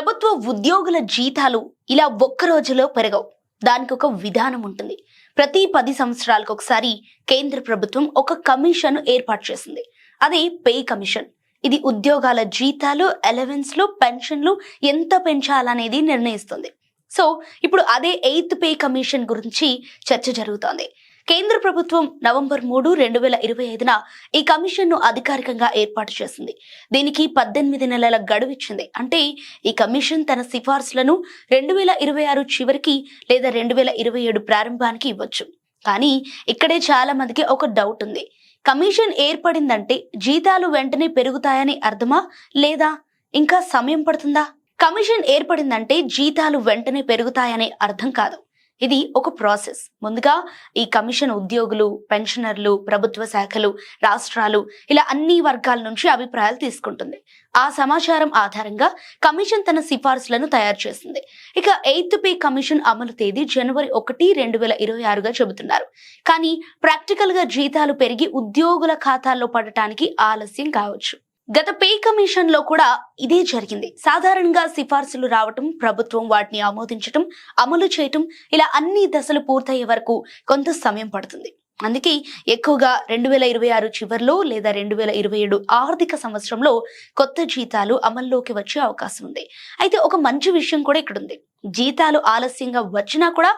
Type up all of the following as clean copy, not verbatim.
ప్రభుత్వ ఉద్యోగుల జీతాలు ఇలా ఒక్క రోజులో పెరగవు. దానికి ఒక విధానం ఉంటుంది. ప్రతి 10 సంవత్సరాలకు ఒకసారి కేంద్ర ప్రభుత్వం ఒక కమిషన్ ఏర్పాటు చేసింది. అది పే కమిషన్. ఇది ఉద్యోగాల జీతాలు, అలవెన్స్లు, పెన్షన్లు ఎంత పెంచాలనేది నిర్ణయిస్తుంది. సో ఇప్పుడు అదే 8th పే కమిషన్ గురించి చర్చ జరుగుతోంది. కేంద్ర ప్రభుత్వం నవంబర్ 3, 2025న ఈ కమిషన్ ను అధికారికంగా ఏర్పాటు చేసింది. దీనికి 18 నెలల గడువు ఇచ్చింది. అంటే ఈ కమిషన్ తన సిఫార్సులను 2026 చివరికి లేదా 2027 ప్రారంభానికి ఇవ్వచ్చు. కానీ ఇక్కడే చాలా మందికి ఒక డౌట్ ఉంది. కమిషన్ ఏర్పడిందంటే జీతాలు వెంటనే పెరుగుతాయని అర్థమా, లేదా ఇంకా సమయం పడుతుందా? కమిషన్ ఏర్పడిందంటే జీతాలు వెంటనే పెరుగుతాయనే అర్థం కాదు. ఇది ఒక ప్రాసెస్. ముందుగా ఈ కమిషన్ ఉద్యోగులు, పెన్షనర్లు, ప్రభుత్వ శాఖలు, రాష్ట్రాలు ఇలా అన్ని వర్గాల నుంచి అభిప్రాయాలు తీసుకుంటుంది. ఆ సమాచారం ఆధారంగా కమిషన్ తన సిఫార్సులను తయారు చేసింది. ఇక 8th పే కమిషన్ అమలు తేదీ జనవరి 1, 2026గా చెబుతున్నారు. కానీ ప్రాక్టికల్ గా జీతాలు పెరిగి ఉద్యోగుల ఖాతాల్లో పడటానికి ఆలస్యం కావచ్చు. గత పే కమిషన్ లో కూడా ఇదే జరిగింది. సాధారణంగా సిఫార్సులు రావటం, ప్రభుత్వం వాటిని ఆమోదించటం, అమలు చేయటం ఇలా అన్ని దశలు పూర్తయ్యే వరకు కొంత సమయం పడుతుంది. అందుకే ఎక్కువగా 2026 చివరిలో లేదా 2027 ఆర్థిక సంవత్సరంలో కొత్త జీతాలు అమల్లోకి వచ్చే అవకాశం ఉంది. అయితే ఒక మంచి విషయం కూడా ఇక్కడ ఉంది. జీతాలు ఆలస్యంగా వచ్చినా కూడా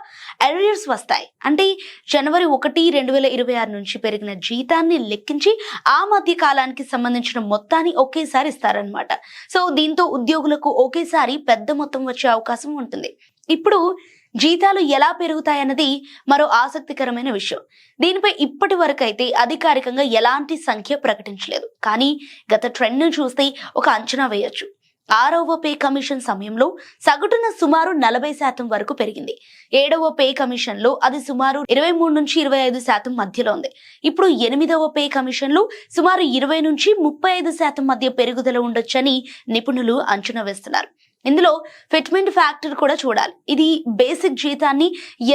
అరియర్స్ వస్తాయి. అంటే జనవరి 1, 2026 నుంచి పెరిగిన జీతాన్ని లెక్కించి ఆ మధ్య కాలానికి సంబంధించిన మొత్తాన్ని ఒకేసారి ఇస్తారనమాట. సో దీంతో ఉద్యోగులకు ఒకేసారి పెద్ద మొత్తం వచ్చే అవకాశం ఉంటుంది. ఇప్పుడు జీతాలు ఎలా పెరుగుతాయన్నది మరో ఆసక్తికరమైన విషయం. దీనిపై ఇప్పటి వరకు అయితే అధికారికంగా ఎలాంటి సంఖ్య ప్రకటించలేదు. కానీ గత ట్రెండ్ ను చూస్తే ఒక అంచనా వేయొచ్చు. 6వ పే కమిషన్ సమయంలో సగటున సుమారు 40% వరకు పెరిగింది. 7వ పే కమిషన్ లో అది సుమారు 23 నుంచి 25% మధ్యలో ఉంది. ఇప్పుడు 8వ పే కమిషన్ లో సుమారు 20 నుంచి 35% మధ్య పెరుగుదల ఉండొచ్చని నిపుణులు అంచనా వేస్తున్నారు. ఇందులో ఫిట్మెంట్ ఫ్యాక్టర్ కూడా చూడాలి. ఇది బేసిక్ జీతాన్ని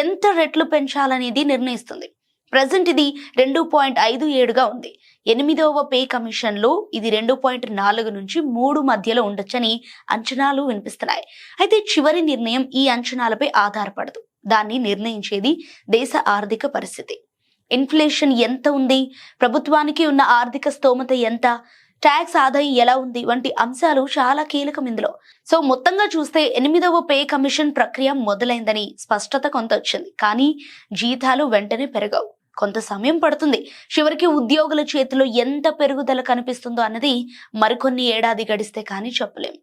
ఎంత రెట్లు పెంచాలనేది నిర్ణయిస్తుంది. ప్రజెంట్ ఇది 2.57గా ఉంది. 8వ పే కమిషన్ లో ఇది 2.4 నుంచి 3 మధ్యలో ఉండొచ్చని అంచనాలు వినిపిస్తున్నాయి. అయితే చివరి నిర్ణయం ఈ అంచనాలపై ఆధారపడదు. దాన్ని నిర్ణయించేది దేశ ఆర్థిక పరిస్థితి. ఇన్ఫ్లేషన్ ఎంత ఉంది, ప్రభుత్వానికి ఉన్న ఆర్థిక స్తోమత ఎంత, ట్యాక్స్ ఆదాయం ఎలా ఉంది వంటి అంశాలు చాలా కీలకం ఇందులో. సో మొత్తంగా చూస్తే 8వ పే కమిషన్ ప్రక్రియ మొదలైందని స్పష్టత కొంత వచ్చింది. కానీ జీతాలు వెంటనే పెరగవు, కొంత సమయం పడుతుంది. చివరికి ఉద్యోగుల చేతిలో ఎంత పెరుగుదల కనిపిస్తుందో అన్నది మరికొన్ని ఏడాది గడిస్తే కానీ చెప్పలేం.